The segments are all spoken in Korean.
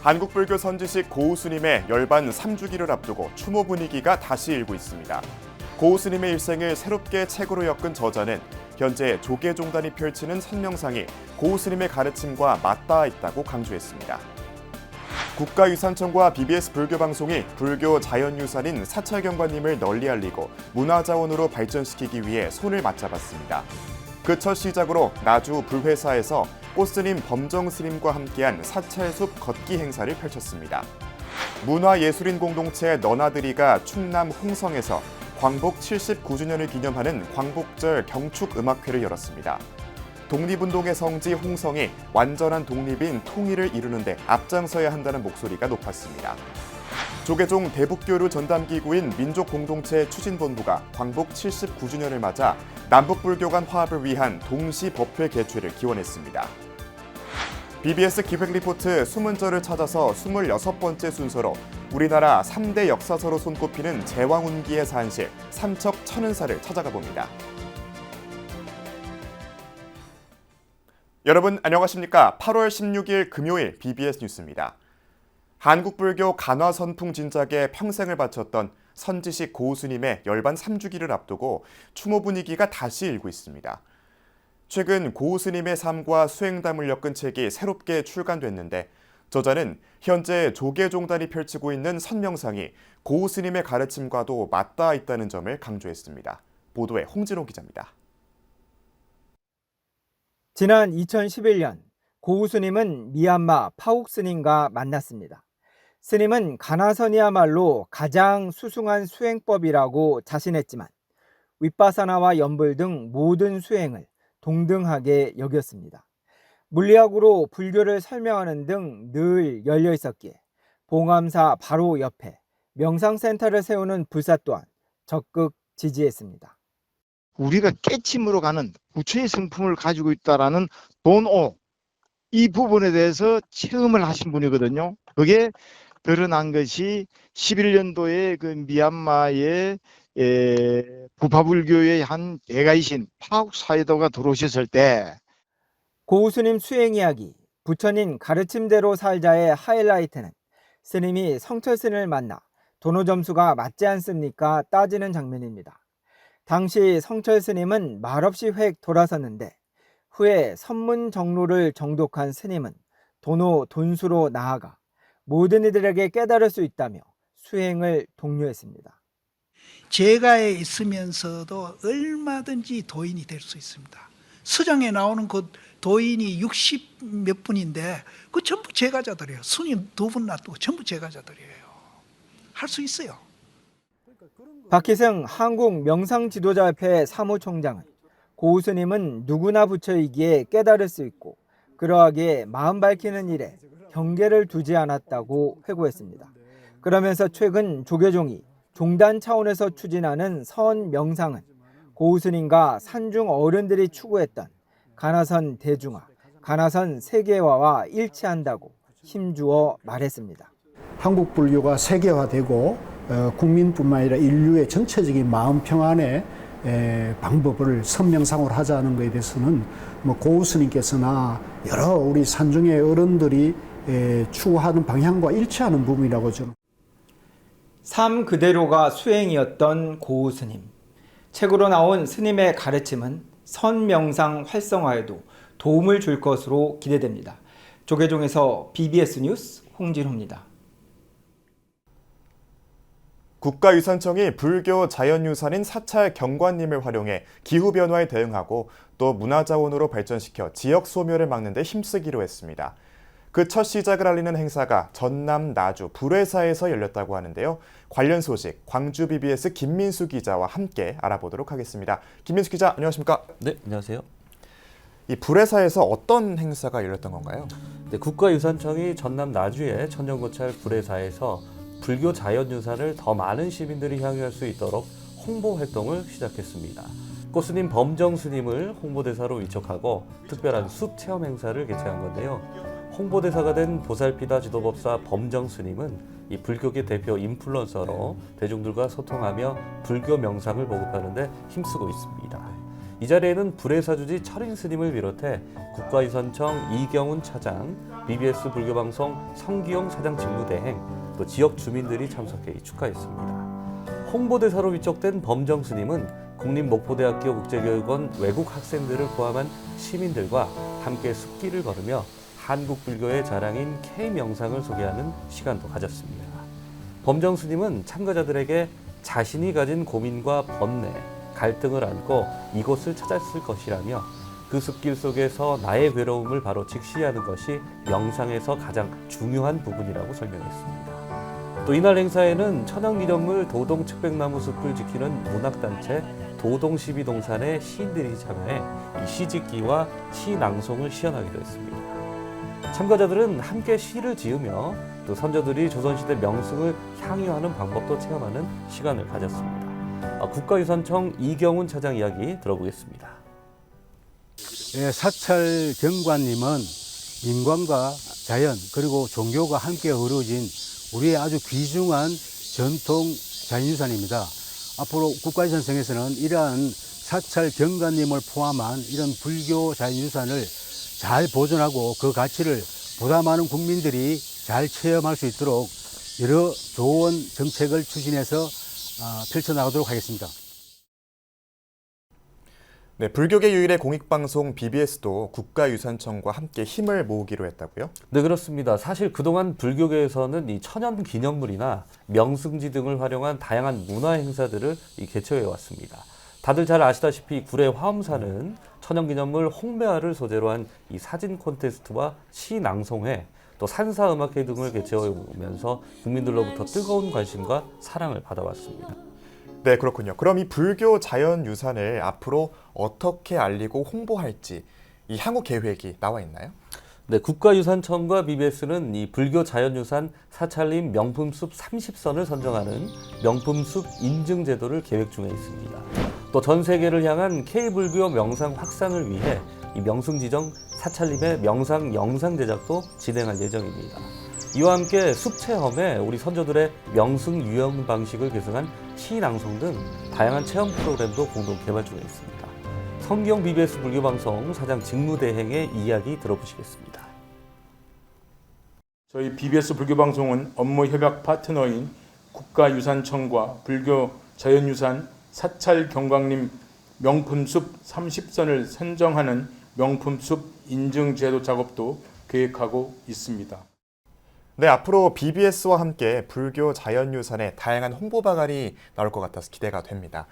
한국불교 선지식 고우스님의 열반 3주기를 앞두고 추모 분위기가 다시 일고 있습니다. 고우스님의 일생을 새롭게 책으로 엮은 저자는 현재 조계종단이 펼치는 선명상이 고우스님의 가르침과 맞닿아 있다고 강조했습니다. 국가유산청과 BBS 불교방송이 불교 자연유산인 사찰경관님을 널리 알리고 문화자원으로 발전시키기 위해 손을 맞잡았습니다. 그 첫 시작으로 나주 불회사에서 꽃스님 범정스님과 함께한 사찰숲 걷기 행사를 펼쳤습니다. 문화예술인 공동체 너나들이가 충남 홍성에서 광복 79주년을 기념하는 광복절 경축음악회를 열었습니다. 독립운동의 성지 홍성이 완전한 독립인 통일을 이루는 데 앞장서야 한다는 목소리가 높았습니다. 조계종 대북교류 전담기구인 민족공동체 추진본부가 광복 79주년을 맞아 남북불교 간 화합을 위한 동시법회 개최를 기원했습니다. BBS 기획리포트 수문절을 찾아서 26번째 순서로 우리나라 3대 역사서로 손꼽히는 제왕운기의 산실 삼척천은사를 찾아가 봅니다. 여러분 안녕하십니까? 8월 16일 금요일 BBS 뉴스입니다. 한국불교 간화선풍 진작에 평생을 바쳤던 선지식 고우스님의 열반 3주기를 앞두고 추모 분위기가 다시 일고 있습니다. 최근 고우스님의 삶과 수행담을 엮은 책이 새롭게 출간됐는데 저자는 현재 조계종단이 펼치고 있는 선명상이 고우스님의 가르침과도 맞닿아 있다는 점을 강조했습니다. 보도에 홍진호 기자입니다. 지난 2011년 고우스님은 미얀마 파욱 스님과 만났습니다. 스님은 가나선이야말로 가장 수승한 수행법이라고 자신했지만 윗바사나와 연불 등 모든 수행을 동등하게 여겼습니다. 물리학으로 불교를 설명하는 등 늘 열려 있었기에 봉암사 바로 옆에 명상센터를 세우는 불사 또한 적극 지지했습니다. 우리가 깨침으로 가는 부처의 성품을 가지고 있다라는 돈오 이 부분에 대해서 체험을 하신 분이거든요. 그게 드러난 것이 11년도에 그 미얀마의 부파불교의 한 대가이신 파욱 사이도가 들어오셨을 때 고우스님 수행 이야기, 부처님 가르침대로 살자의 하이라이트는 스님이 성철스님을 만나 도노 점수가 맞지 않습니까? 따지는 장면입니다. 당시 성철스님은 말없이 획 돌아섰는데 후에 선문 정로를 정독한 스님은 도노 돈수로 나아가 모든 이들에게 깨달을 수 있다며 수행을 독려했습니다. 제가에 있으면서도 얼마든지 도인이 될 수 있습니다. 서장에 나오는 그 도인이 60 몇 분인데 그 전부 제가자들이에요. 스님 2분 놔두고 전부 제가자들이에요. 할 수 있어요. 박희승 한국명상지도자협회 사무총장은 고우스님은 누구나 부처이기에 깨달을 수 있고 그러하기에 마음 밝히는 일에 경계를 두지 않았다고 회고했습니다. 그러면서 최근 조계종이 종단 차원에서 추진하는 선 명상은 고우스님과 산중 어른들이 추구했던 가나선 대중화, 가나선 세계화와 일치한다고 힘주어 말했습니다. 한국 불교가 세계화되고 국민뿐만 아니라 인류의 전체적인 마음 평안의 방법을 선명상으로 하자는 것에 대해서는 고우스님께서나 여러 우리 산중의 어른들이 추구하는 방향과 일치하는 부분이라고 저는. 삶 그대로가 수행이었던 고우스님. 책으로 나온 스님의 가르침은 선명상 활성화에도 도움을 줄 것으로 기대됩니다. 조계종에서 BBS 뉴스 홍진호입니다. 국가유산청이 불교 자연유산인 사찰 경관님을 활용해 기후변화에 대응하고 또 문화자원으로 발전시켜 지역 소멸을 막는 데 힘쓰기로 했습니다. 그 첫 시작을 알리는 행사가 전남 나주 불회사에서 열렸다고 하는데요. 관련 소식 광주 BBS 김민수 기자와 함께 알아보도록 하겠습니다. 김민수 기자 안녕하십니까? 네, 안녕하세요. 이 불회사에서 어떤 행사가 열렸던 건가요? 네, 국가유산청이 전남 나주의 천년고찰 불회사에서 불교 자연유산을 더 많은 시민들이 향유할 수 있도록 홍보 활동을 시작했습니다. 꽃스님 범정스님을 홍보대사로 위촉하고 특별한 숲 체험 행사를 개최한 건데요. 홍보대사가 된 보살피다 지도법사 범정스님은 이 불교계 대표 인플루언서로 대중들과 소통하며 불교 명상을 보급하는 데 힘쓰고 있습니다. 이 자리에는 불회사주지 철인 스님을 비롯해 국가유산청 이경훈 차장, BBS 불교방송 성기용 사장 직무대행, 또 지역 주민들이 참석해 축하했습니다. 홍보대사로 위촉된 범정 스님은 국립목포대학교 국제교육원 외국 학생들을 포함한 시민들과 함께 숲길을 걸으며 한국 불교의 자랑인 K명상을 소개하는 시간도 가졌습니다. 범정 스님은 참가자들에게 자신이 가진 고민과 번뇌, 갈등을 안고 이곳을 찾았을 것이라며 그 숲길 속에서 나의 괴로움을 바로 직시하는 것이 명상에서 가장 중요한 부분이라고 설명했습니다. 또 이날 행사에는 천연기념물 도동 측백나무 숲을 지키는 문학단체 도동12동산의 시인들이 참여해 이 시짓기와 시낭송을 시연하기도 했습니다. 참가자들은 함께 시를 지으며 또 선조들이 조선시대 명승을 향유하는 방법도 체험하는 시간을 가졌습니다. 국가유산청 이경훈 차장 이야기 들어보겠습니다. 사찰 경관님은 인간과 자연 그리고 종교가 함께 어우러진 우리의 아주 귀중한 전통 자연유산입니다. 앞으로 국가유산청에서는 이러한 사찰 경관님을 포함한 이런 불교 자연유산을 잘 보존하고 그 가치를 보다 많은 국민들이 잘 체험할 수 있도록 여러 좋은 정책을 추진해서 펼쳐나가도록 하겠습니다. 네, 불교계 유일의 공익방송 BBS도 국가유산청과 함께 힘을 모으기로 했다고요? 네, 그렇습니다. 사실 그동안 불교계에서는 이 천연 기념물이나 명승지 등을 활용한 다양한 문화 행사들을 개최해 왔습니다. 다들 잘 아시다시피 구례 화엄사는 천연기념물 홍매화를 소재로 한 이 사진 콘테스트와 시 낭송회, 또 산사음악회 등을 개최해 오면서 국민들로부터 뜨거운 관심과 사랑을 받아왔습니다. 네, 그렇군요. 그럼 이 불교 자연유산을 앞으로 어떻게 알리고 홍보할지 이 향후 계획이 나와 있나요? 네, 국가유산청과 BBS는 이 불교 자연유산 사찰림 명품숲 30선을 선정하는 명품숲 인증 제도를 계획 중에 있습니다. 또 전 세계를 향한 K불교 명상 확산을 위해 이 명승지정 사찰림의 명상 영상 제작도 진행할 예정입니다. 이와 함께 숲 체험에 우리 선조들의 명승 유형 방식을 계승한 시낭송 등 다양한 체험 프로그램도 공동 개발 중에 있습니다. 성기용 BBS 불교방송 사장 직무대행의 이야기 들어보시겠습니다. 저희 BBS 불교방송은 업무 협약 파트너인 국가유산청과 불교 자연유산 사찰 경광림 명품숲 30선을 선정하는 명품숲 인증 제도 작업도 계획하고 있습니다. 네, 앞으로 BBS와 함께 불교 자연유산의 다양한 홍보 방안이 나올 것 같아서 기대가 됩니다.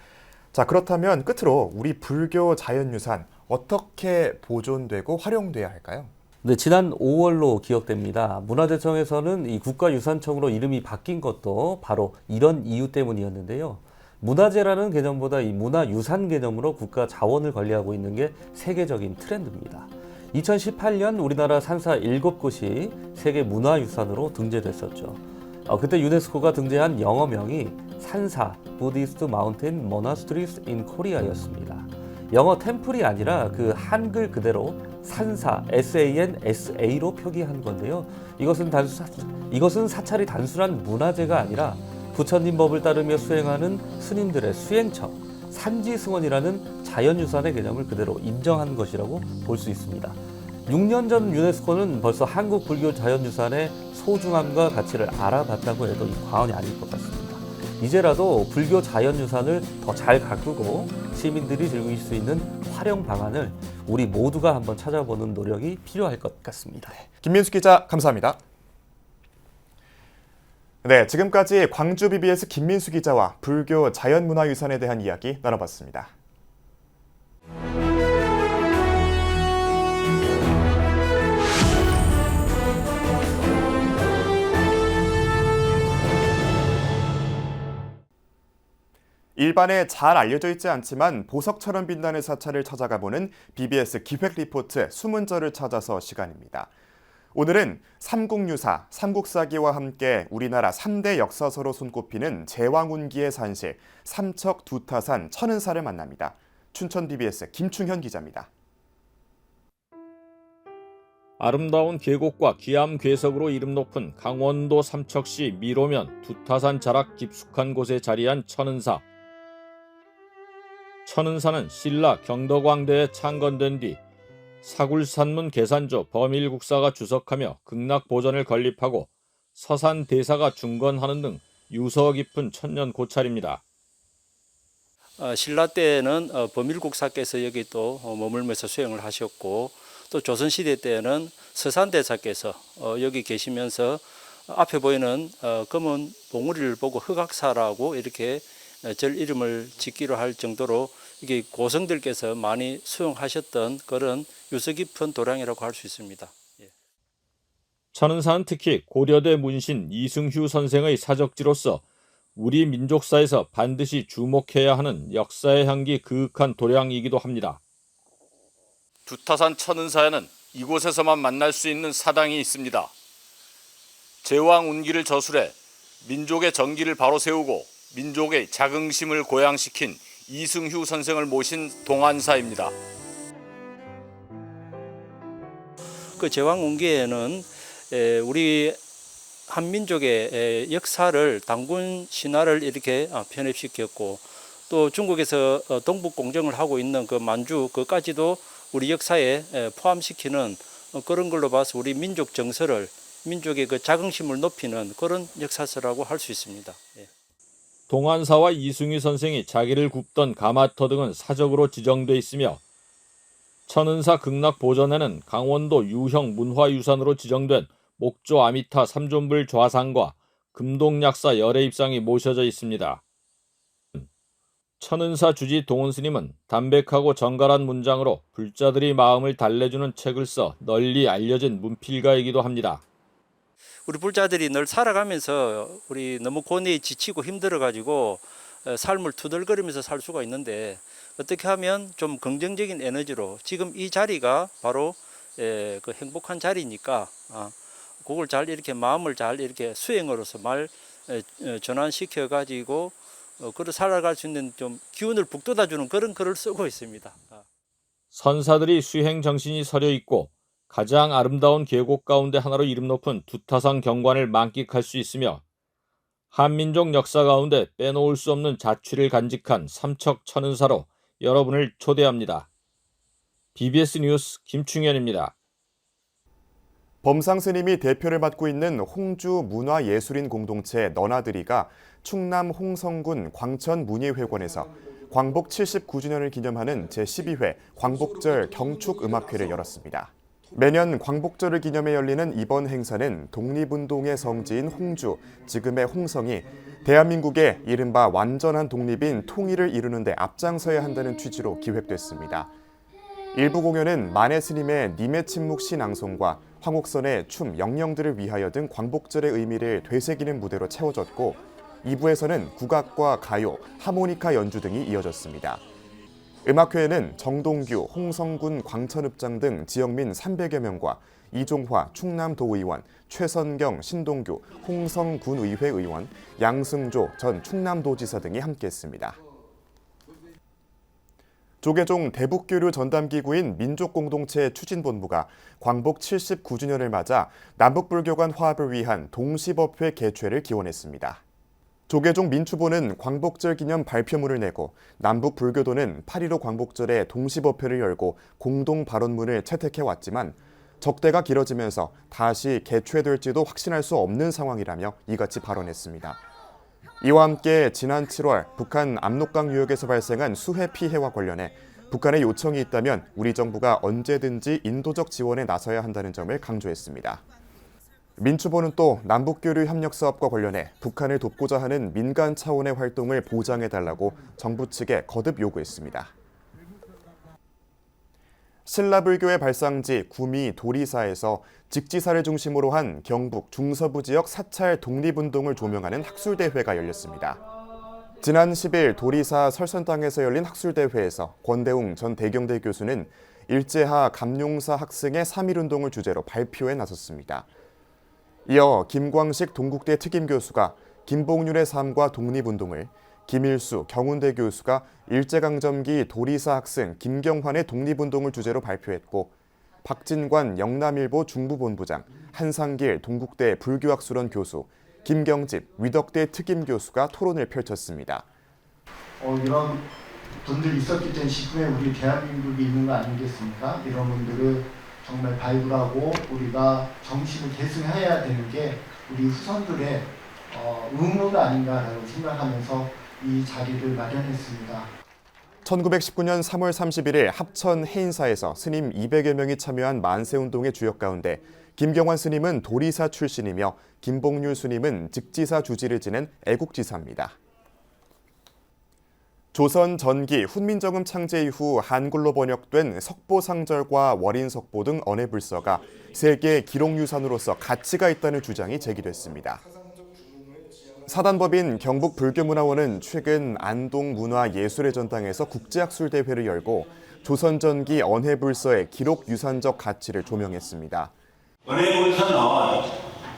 자, 그렇다면 끝으로 우리 불교 자연유산 어떻게 보존되고 활용돼야 할까요? 네, 지난 5월로 기억됩니다. 문화재청에서는 이 국가유산청으로 이름이 바뀐 것도 바로 이런 이유 때문이었는데요. 문화재라는 개념보다 이 문화유산 개념으로 국가 자원을 관리하고 있는 게 세계적인 트렌드입니다. 2018년 우리나라 산사 7곳이 세계 문화유산으로 등재됐었죠. 그때 유네스코가 등재한 영어명이 산사 부디스트 마운틴 모나스트리스 인 코리아였습니다. 영어 템플이 아니라 그 한글 그대로 산사 SANSA로 표기한 건데요. 이것은 사찰이 단순한 문화재가 아니라 부처님 법을 따르며 수행하는 스님들의 수행처, 산지승원이라는 자연유산의 개념을 그대로 인정한 것이라고 볼 수 있습니다. 6년 전 유네스코는 벌써 한국 불교 자연유산의 소중함과 가치를 알아봤다고 해도 과언이 아닐 것 같습니다. 이제라도 불교 자연유산을 더 잘 가꾸고 시민들이 즐길 수 있는 활용 방안을 우리 모두가 한번 찾아보는 노력이 필요할 것 같습니다. 김민수 기자, 감사합니다. 네, 지금까지 광주 BBS 김민수 기자와 불교 자연문화유산에 대한 이야기 나눠봤습니다. 일반에 잘 알려져 있지 않지만 보석처럼 빛나는 사찰을 찾아가보는 BBS 기획 리포트 수문절을 찾아서 시간입니다. 오늘은 삼국유사, 삼국사기와 함께 우리나라 3대 역사서로 손꼽히는 제왕운기의 산실, 삼척두타산 천은사를 만납니다. 춘천 BBS 김충현 기자입니다. 아름다운 계곡과 기암 괴석으로 이름 높은 강원도 삼척시 미로면 두타산 자락 깊숙한 곳에 자리한 천은사. 천은사는 신라 경덕왕대에 창건된 뒤 사굴산문 계산조 범일국사가 주석하며 극락보전을 건립하고 서산대사가 중건하는 등 유서 깊은 천년 고찰입니다. 신라 때에는 범일국사께서 여기 또 머물면서 수행을 하셨고, 또 조선시대 때에는 서산대사께서 여기 계시면서 앞에 보이는 검은 봉우리를 보고 흑악사라고 이렇게 절 이름을 짓기로 할 정도로 이게 고성들께서 많이 수용하셨던 그런 유서 깊은 도량이라고 할 수 있습니다. 천은사는 특히 고려대 문신 이승휴 선생의 사적지로서 우리 민족사에서 반드시 주목해야 하는 역사의 향기 그윽한 도량이기도 합니다. 두타산 천은사에는 이곳에서만 만날 수 있는 사당이 있습니다. 제왕 운기를 저술해 민족의 정기를 바로 세우고 민족의 자긍심을 고양시킨 이승휴 선생을 모신 동안사입니다. 그 제왕 운기에는 우리 한민족의 역사를 단군 신화를 이렇게 편입시켰고, 또 중국에서 동북 공정을 하고 있는 그 만주 그까지도 우리 역사에 포함시키는 그런 걸로 봐서 우리 민족 정서를, 민족의 그 자긍심을 높이는 그런 역사서라고 할 수 있습니다. 동안사와 이승휴 선생이 자기를 굽던 가마터 등은 사적으로 지정돼 있으며, 천은사 극락보전에는 강원도 유형 문화유산으로 지정된 목조 아미타 삼존불 좌상과 금동약사 열애입상이 모셔져 있습니다. 천은사 주지 동원스님은 담백하고 정갈한 문장으로 불자들이 마음을 달래주는 책을 써 널리 알려진 문필가이기도 합니다. 우리 불자들이 늘 살아가면서 우리 너무 고뇌에 지치고 힘들어가지고 삶을 투덜거리면서 살 수가 있는데, 어떻게 하면 좀 긍정적인 에너지로 지금 이 자리가 바로 그 행복한 자리니까 그걸 잘 이렇게 마음을 잘 이렇게 수행으로서 말 전환시켜 가지고 그를 살아갈 수 있는 좀 기운을 북돋아주는 그런 글을 쓰고 있습니다. 선사들이 수행 정신이 서려 있고 가장 아름다운 계곡 가운데 하나로 이름 높은 두타산 경관을 만끽할 수 있으며, 한민족 역사 가운데 빼놓을 수 없는 자취를 간직한 삼척 천은사로 여러분을 초대합니다. BBS 뉴스 김충현입니다. 범상 스님이 대표를 맡고 있는 홍주 문화예술인 공동체 너나들이가 충남 홍성군 광천문예회관에서 광복 79주년을 기념하는 제12회 광복절 경축음악회를 열었습니다. 매년 광복절을 기념해 열리는 이번 행사는 독립운동의 성지인 홍주, 지금의 홍성이 대한민국의 이른바 완전한 독립인 통일을 이루는 데 앞장서야 한다는 취지로 기획됐습니다. 일부 공연은 만해 스님의 님의 침묵 시낭송과 황옥선의 춤 영령들을 위하여 등 광복절의 의미를 되새기는 무대로 채워졌고, 2부에서는 국악과 가요, 하모니카 연주 등이 이어졌습니다. 음악회에는 정동규, 홍성군 광천읍장 등 지역민 300여 명과 이종화 충남도의원, 최선경 신동규 홍성군의회 의원, 양승조 전 충남도지사 등이 함께했습니다. 조계종 대북교류 전담기구인 민족공동체 추진본부가 광복 79주년을 맞아 남북불교 간 화합을 위한 동시법회 개최를 기원했습니다. 조계종 민추보는 광복절 기념 발표문을 내고 남북불교도는 8.15 광복절에 동시법회를 열고 공동 발언문을 채택해왔지만 적대가 길어지면서 다시 개최될지도 확신할 수 없는 상황이라며 이같이 발언했습니다. 이와 함께 지난 7월 북한 압록강 유역에서 발생한 수해 피해와 관련해 북한의 요청이 있다면 우리 정부가 언제든지 인도적 지원에 나서야 한다는 점을 강조했습니다. 민추보는 또 남북교류 협력 사업과 관련해 북한을 돕고자 하는 민간 차원의 활동을 보장해달라고 정부 측에 거듭 요구했습니다. 신라불교의 발상지 구미 도리사에서 직지사를 중심으로 한 경북 중서부 지역 사찰 독립운동을 조명하는 학술대회가 열렸습니다. 지난 10일 도리사 설선당에서 열린 학술대회에서 권대웅 전 대경대 교수는 일제하 감용사 학생의 3.1운동을 주제로 발표에 나섰습니다. 이어 김광식 동국대 특임교수가 김봉률의 삶과 독립운동을, 김일수 경운대 교수가 일제강점기 도리사 학생 김경환의 독립운동을 주제로 발표했고, 박진관 영남일보 중부본부장, 한상길 동국대 불교학술원 교수, 김경집 위덕대 특임교수가 토론을 펼쳤습니다. 이런 분들이 있었기 때문에 지금의 우리 대한민국이 있는 거 아니겠습니까? 이런 분들을 정말 발굴하고 우리가 정신을 계승해야 되는 게 우리 후손들의 의무가 아닌가라고 생각하면서 이 자리를 마련했습니다. 1919년 3월 31일 합천 해인사에서 스님 200여 명이 참여한 만세운동의 주역 가운데 김경환 스님은 도리사 출신이며 김봉률 스님은 직지사 주지를 지낸 애국지사입니다. 조선 전기 훈민정음 창제 이후 한글로 번역된 석보상절과 월인석보 등 언해불서가 세계 기록유산으로서 가치가 있다는 주장이 제기됐습니다. 사단법인 경북불교문화원은 최근 안동문화예술의 전당에서 국제학술대회를 열고 조선 전기 언해불서의 기록유산적 가치를 조명했습니다. 언해불서는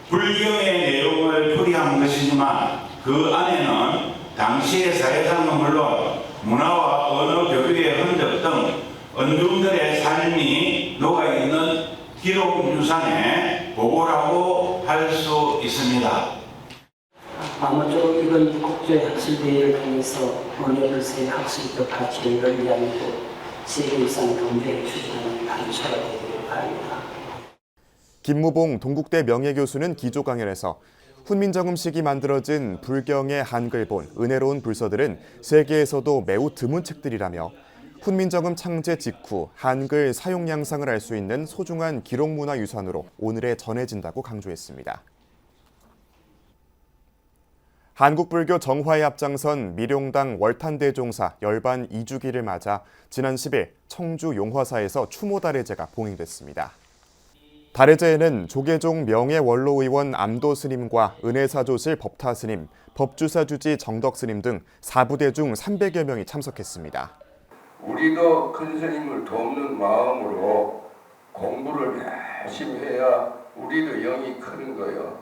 불경의 내용을 풀이한 것이지만 그 안에는 당시의 사회상은 물론 문화와 언어 교류의 흔적 등 언중들의 삶이 녹아있는 기록유산의 보고라고 할 수 있습니다. 아무쪼록 이번 국제학술대회를 통해서 언어불서의 학술적 가치를 널리하고 세계유산 경배에 추진하는 단초가 되기를 바랍니다. 김무봉 동국대 명예교수는 기조 강연에서 훈민정음식이 만들어진 불경의 한글본, 은혜로운 불서들은 세계에서도 매우 드문 책들이라며 훈민정음 창제 직후 한글 사용 양상을 알 수 있는 소중한 기록문화유산으로 오늘에 전해진다고 강조했습니다. 한국불교 정화에 앞장선 미룡당 월탄대종사 열반 2주기를 맞아 지난 10일 청주 용화사에서 추모달해제가 봉행됐습니다. 달해제에는 조계종 명예원로의원 암도스님과 은혜사조실 법타스님, 법주사주지 정덕스님 등 4부대 중 300여 명이 참석했습니다. 우리도 큰 스님을 돕는 마음으로 공부를 열심히 해야 우리도 영이 크는 거예요.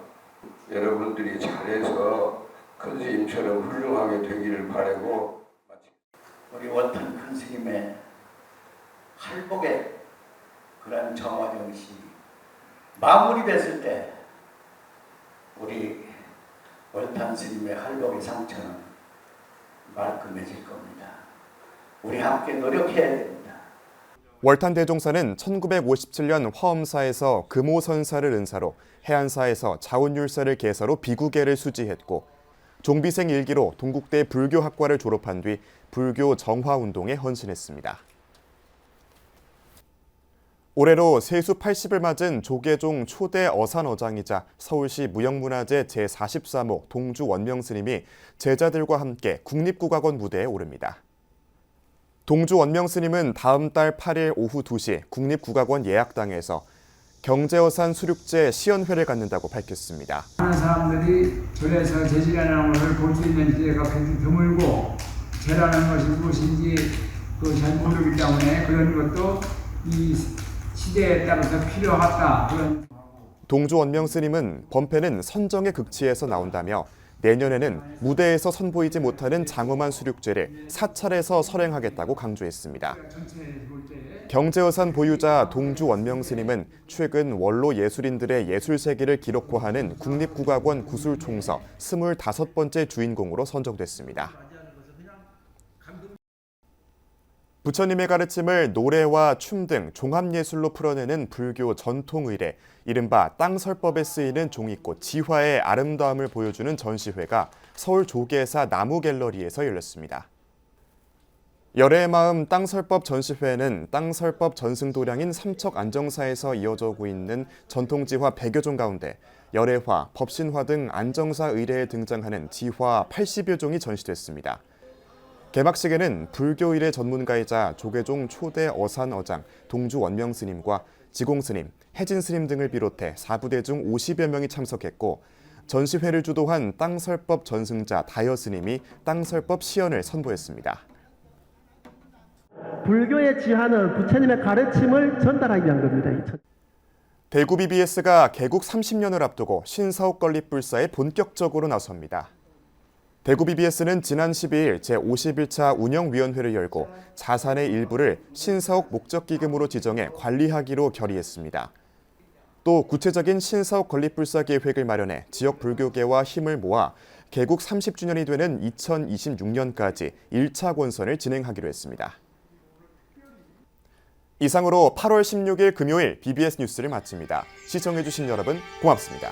여러분들이 잘해서 큰 스님처럼 훌륭하게 되기를 바라고, 우리 원탄 큰 스님의 할복의 그런 정화 정신이 마무리됐을 때 우리 원탄 스님의 할복의 상처는 말끔해질 겁니다. 우리 함께 노력해야 됩니다. 월탄대종사는 1957년 화엄사에서 금오선사를 은사로, 해안사에서 자원율사를 계사로 비구계를 수지했고 종비생 일기로 동국대 불교학과를 졸업한 뒤 불교 정화운동에 헌신했습니다. 올해로 세수 80을 맞은 조계종 초대 어산어장이자 서울시 무형문화재 제43호 동주 원명스님이 제자들과 함께 국립국악원 무대에 오릅니다. 동주 원명스님은 다음 달 8일 오후 2시 국립국악원 예약당에서 경제어산 수륙제 시연회를 갖는다고 밝혔습니다. 많은 사람들이 절에서 제지라는 것을 볼 수 있는 기회가 굉장히 드물고 제라는 것이 무엇인지 잘 모르기 때문에 그런 것도 이 시대에 따라서 필요하다. 동주 원명스님은 범패는 선정의 극치에서 나온다며 내년에는 무대에서 선보이지 못하는 장엄한 수륙제를 사찰에서 설행하겠다고 강조했습니다. 경제어산 보유자 동주 원명스님은 최근 원로 예술인들의 예술세계를 기록화하는 국립국악원 구술총서 25번째 주인공으로 선정됐습니다. 부처님의 가르침을 노래와 춤 등 종합예술로 풀어내는 불교 전통의례, 이른바 땅설법에 쓰이는 종이꽃 지화의 아름다움을 보여주는 전시회가 서울 조계사 나무갤러리에서 열렸습니다. 열애의 마음 땅설법 전시회는 땅설법 전승도량인 삼척안정사에서 이어져 오고 있는 전통지화 100여 종 가운데 열애화, 법신화 등 안정사 의례에 등장하는 지화 80여 종이 전시됐습니다. 개막식에는 불교의례 전문가이자 조계종 초대 어산어장 동주 원명스님과 지공스님, 혜진스님 등을 비롯해 4부대 중 50여 명이 참석했고 전시회를 주도한 땅설법 전승자 다여스님이 땅설법 시연을 선보였습니다. 불교의 지화는 부처님의 가르침을 전달하기 위한 겁니다. 대구 BBS가 개국 30년을 앞두고 신사옥 건립불사에 본격적으로 나섭니다. 대구 BBS는 지난 12일 제51차 운영위원회를 열고 자산의 일부를 신사옥 목적기금으로 지정해 관리하기로 결의했습니다. 또 구체적인 신사옥 건립불사 계획을 마련해 지역 불교계와 힘을 모아 개국 30주년이 되는 2026년까지 1차 권선을 진행하기로 했습니다. 이상으로 8월 16일 금요일 BBS 뉴스를 마칩니다. 시청해주신 여러분 고맙습니다.